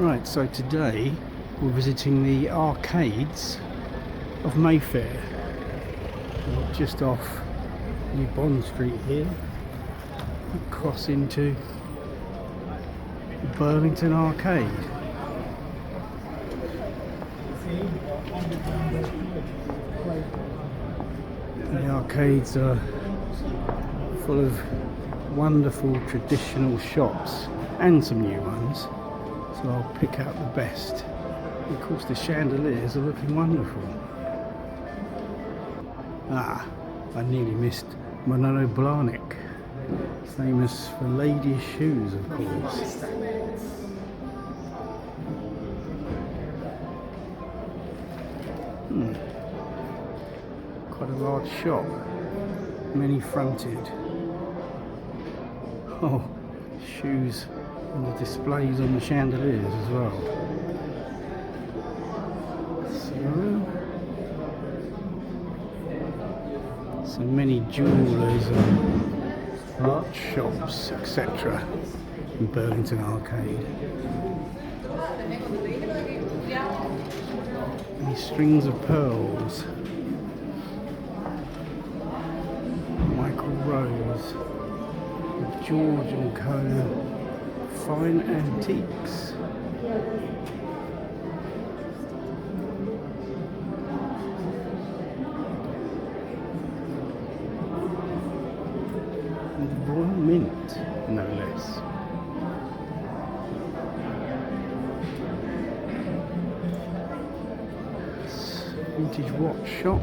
Right, so today we're visiting the arcades of Mayfair. We're just off New Bond Street here. We cross into the Burlington Arcade. The arcades are full of wonderful traditional shops and some new ones. So I'll pick out the best. And of course the chandeliers are looking wonderful. Ah, I nearly missed Manolo Blahnik, famous for ladies' shoes of course. Quite a large shop, many fronted. Oh, shoes and the displays on the chandeliers as well. So many jewellers and watch shops, etc. in Burlington Arcade. Many strings of pearls. Michael Rose, George & Co. Fine antiques. And Royal Mint, no less. Vintage watch shop.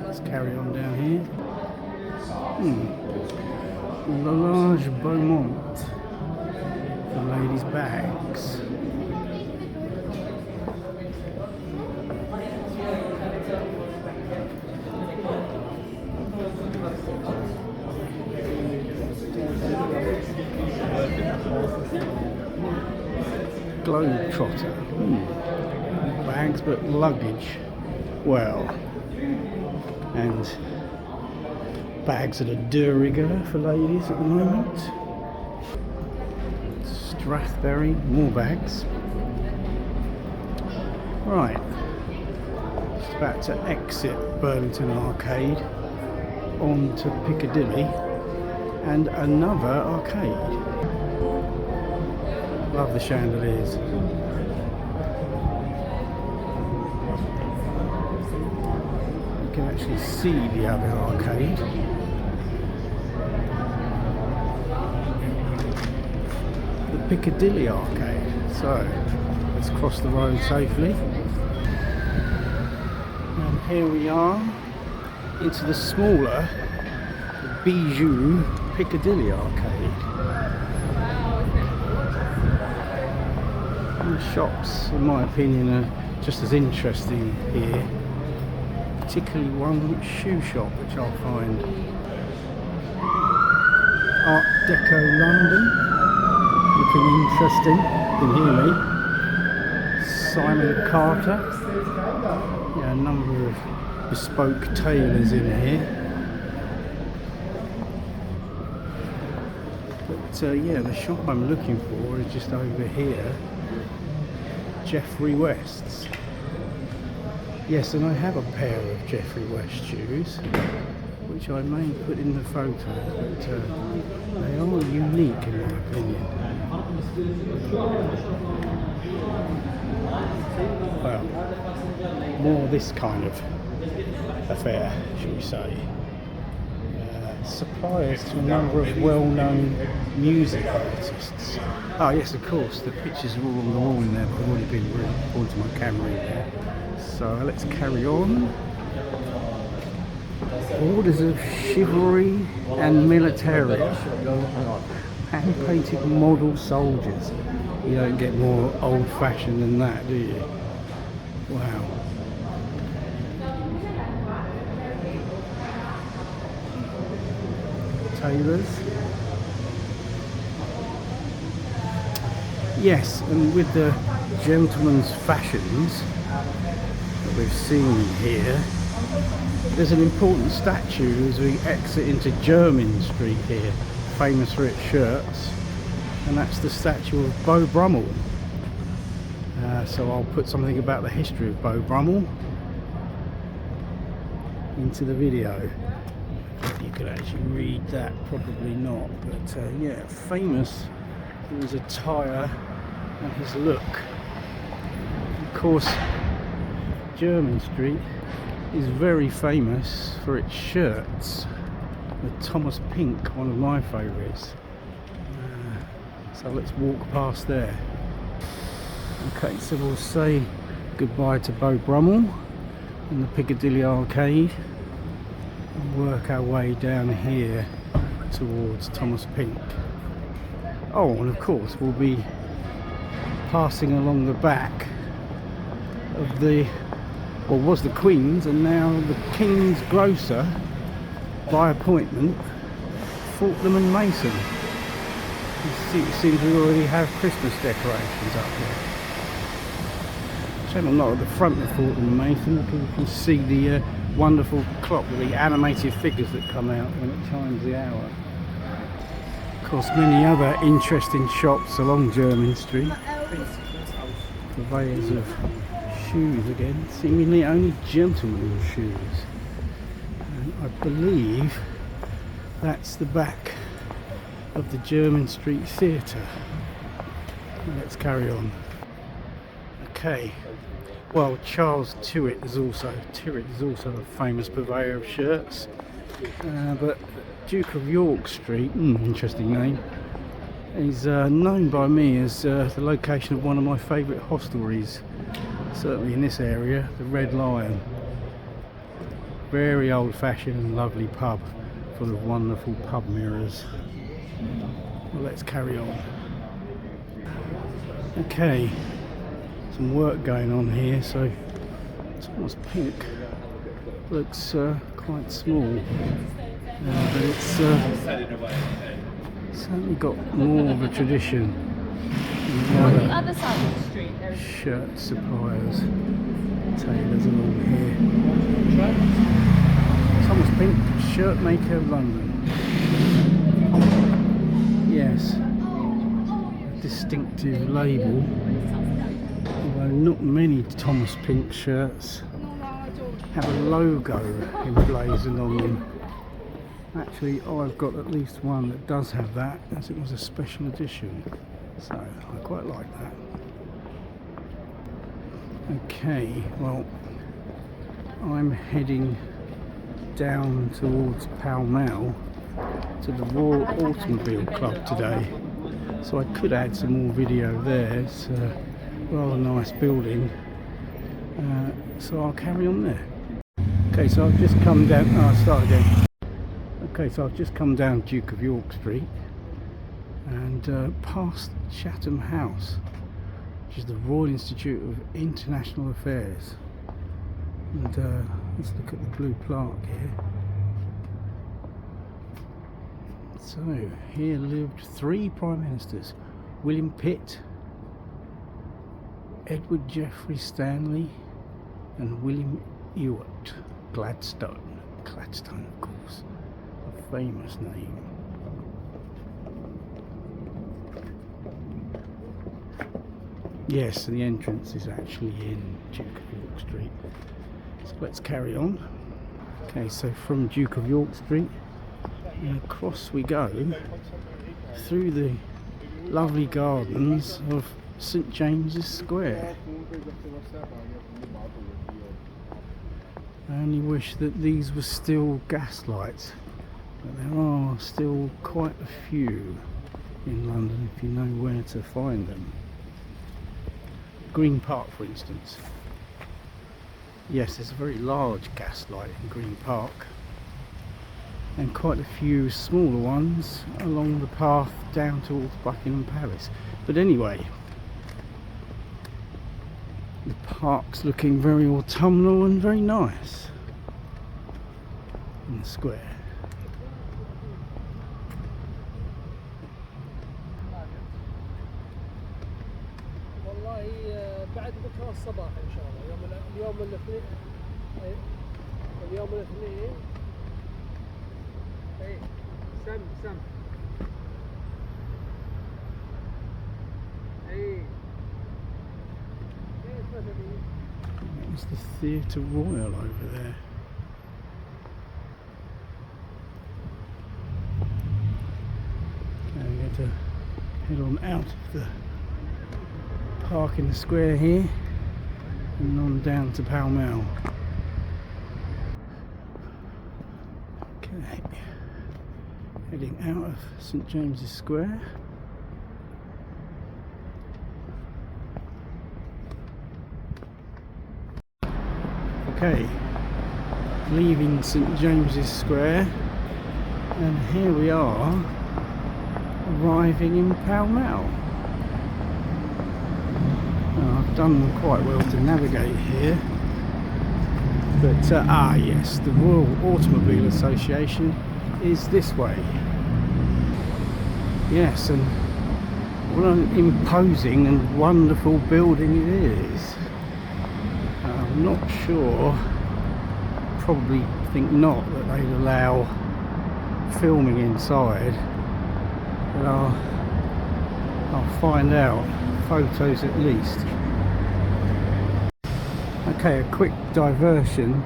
Let's carry on down here. Lalage Beaumont for ladies' bags. Globetrotter. Bags but luggage. Well, and bags at a de rigueur for ladies at the moment. Strathberry, more bags. Right, just about to exit Burlington Arcade onto Piccadilly and another arcade. Love the chandeliers. You can actually see the other arcade. Piccadilly Arcade. So let's cross the road safely. And here we are into the smaller Bijou Piccadilly Arcade. And the shops, in my opinion, are just as interesting here. Particularly one shoe shop which I'll find. Art Deco London. Looking interesting, you can hear me. Simon Carter. Yeah, a number of bespoke tailors in here. But yeah, the shop I'm looking for is just over here. Jeffrey West's. Yes, and I have a pair of Jeffrey West shoes, which I may put in the photo, but they are unique in my opinion. Well, more this kind of affair, shall we say. Suppliers to a number of well-known music artists. Ah yes, of course, the pictures are all on the wall in there, but I've already been pulled to my camera in there. So let's carry on. Orders of Chivalry and Military. Hand-painted model soldiers. You don't get more old-fashioned than that, do you? Wow. Tailors. Yes, and with the gentleman's fashions that we've seen here, there's an important statue as we exit into Jermyn Street here, famous for its shirts. and that's the statue of Beau Brummell. So I'll put something about the history of Beau Brummell into the video. If you could actually read that, probably not, but yeah, famous for his attire and his look. Of course, Jermyn Street is very famous for its shirts. The Thomas Pink, one of my favourites. So let's walk past there. Okay, so we'll say goodbye to Beau Brummell in the Piccadilly Arcade and work our way down here towards Thomas Pink. Oh, and of course we'll be passing along the back of the, well, was the Queen's and now the King's grocer by appointment, Fortnum and Mason. It seems we already have Christmas decorations up here. Shame I'm not at the front of Fortnum and Mason because you can see the wonderful clock with the animated figures that come out when it chimes the hour. Of course, many other interesting shops along Jermyn Street. Purveyors of shoes again, seemingly only gentlemen's shoes. And I believe that's the back of the Jermyn Street Theatre. Let's carry on. Okay, well, Charles Tyrwhitt is also a famous purveyor of shirts, but Duke of York Street, interesting name, is known by me as the location of one of my favourite hostelries, certainly in this area, the Red Lion. Very old-fashioned and lovely pub full of wonderful pub mirrors. Well, let's carry on. Okay, some work going on here, so Thomas Pink looks quite small, but it's certainly got more of a tradition. On the other side of the street there is shirt suppliers, tailors along here. Thomas Pink, shirt maker, London. Yes, a distinctive label, although not many Thomas Pink shirts have a logo emblazoned on them. Actually, I've got at least one that does have that, as it was a special edition, so I quite like that. Okay, well, I'm heading down towards Pall Mall to the Royal Automobile Club today, so I could add some more video there. It's a rather nice building, so I'll carry on there. Okay, so I've just come down, I'll start again. Okay, so I've just come down Duke of York Street and past Chatham House, which is the Royal Institute of International Affairs. And let's look at the blue plaque here. So here lived 3 prime ministers: William Pitt, Edward Geoffrey Stanley, and William Ewart Gladstone. Gladstone, of course, a famous name. Yes, the entrance is actually in Duke of York Street. So let's carry on. Okay, so from Duke of York Street, across we go through the lovely gardens of St James's Square. I only wish that these were still gas lights, but there are still quite a few in London if you know where to find them. Green Park, for instance. Yes, there's a very large gas light in Green Park, and quite a few smaller ones along the path down towards Buckingham Palace. But anyway, the park's looking very autumnal and very nice in the square. بعد بكره الصباح ان شاء الله اليوم الاثنين اليوم الاثنين اي سم It's the Theatre Royal over there. Okay, we're going to head on out of the park in the square here and on down to Pall Mall. Okay, heading out of St James's Square. Okay, leaving St James's Square, and here we are arriving in Pall Mall. Now, I've done quite well to navigate here, but yes, the Royal Automobile Association is this way. Yes, and what an imposing and wonderful building it is. I'm not sure, probably think not, that they'd allow filming inside, but I'll find out. Photos at least. Okay, a quick diversion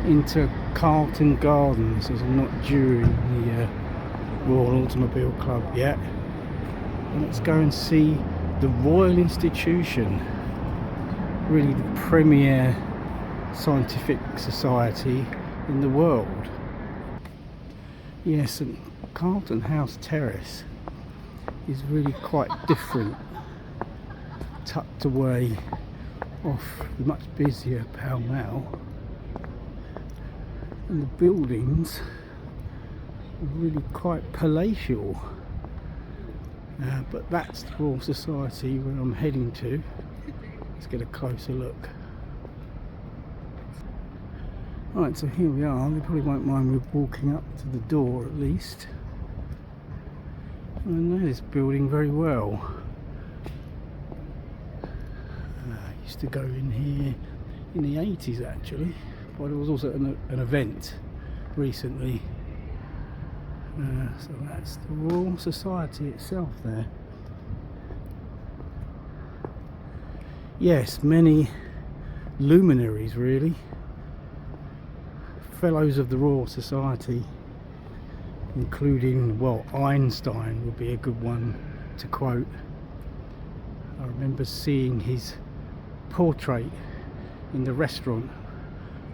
into Carlton Gardens, as I'm not during the Royal Automobile Club yet. And let's go and see the Royal Institution, really the premier scientific society in the world. Yes, and Carlton House Terrace is really quite different, tucked away off the much busier Pall Mall, and the buildings are really quite palatial. But that's the Royal Society where I'm heading to. Let's get a closer look. Right, so here we are. They probably won't mind me walking up to the door at least. I know this building very well. I used to go in here in the 80s actually, but there was also an event recently. So that's the Royal Society itself there. Yes, many luminaries really. Fellows of the Royal Society, including, well, Einstein would be a good one to quote. I remember seeing his portrait in the restaurant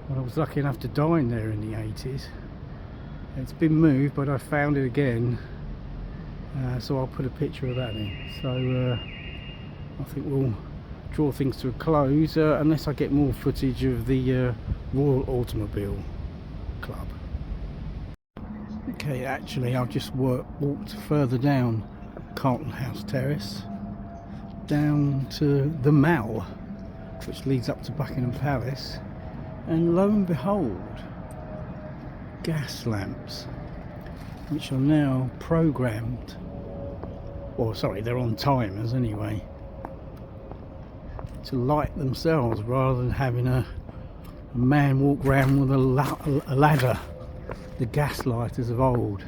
when I was lucky enough to dine there in the 80s. It's been moved, but I found it again, so I'll put a picture of that in. So I think we'll draw things to a close unless I get more footage of the Royal Automobile Club. Okay, actually I've just walked further down Carlton House Terrace down to the Mall, which leads up to Buckingham Palace, and lo and behold, gas lamps, which are now programmed, or sorry, they're on timers anyway, to light themselves rather than having a man walk around with a ladder, the gas lighters of old.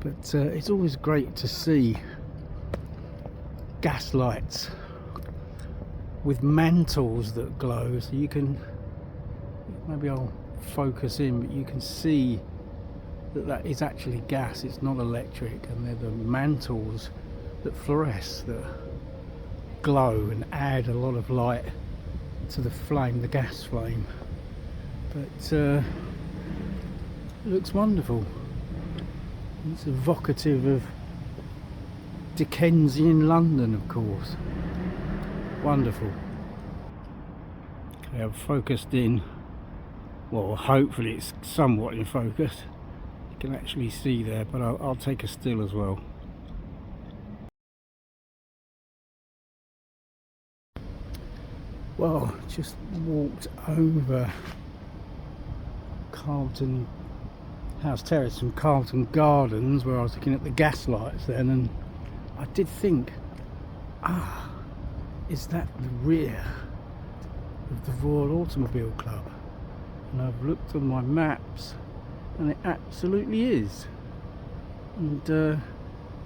But it's always great to see gas lights with mantles that glow, so you can, maybe I'll focus in, but you can see that that is actually gas, it's not electric, and they're the mantles that fluoresce, that glow and add a lot of light to the flame, the gas flame. But it looks wonderful. It's evocative of Dickensian London, of course. Wonderful. Okay, I've focused in, well, hopefully it's somewhat in focus. You can actually see there, but I'll take a still as well. Well, just walked over Carlton House Terrace from Carlton Gardens, where I was looking at the gas lights then, and I did think, is that the rear of the Royal Automobile Club? And I've looked on my maps and it absolutely is. And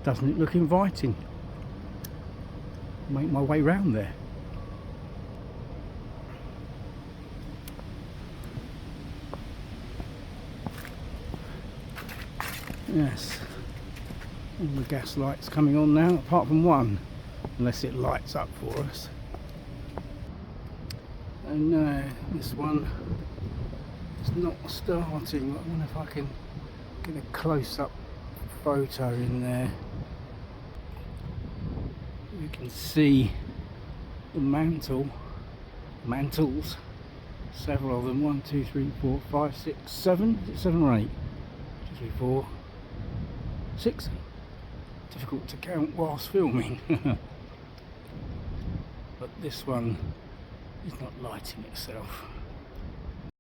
doesn't it look inviting? Make my way round there. Yes. All the gas lights coming on now, apart from one, unless it lights up for us. And no, this one is not starting. I wonder if I can get a close-up photo in there. You can see the mantles, several of them. 1, 2, 3, 4, 5, 6, 7. Is it 7 or 8? 2, 3, 4, 6. Difficult to count whilst filming. But this one is not lighting itself.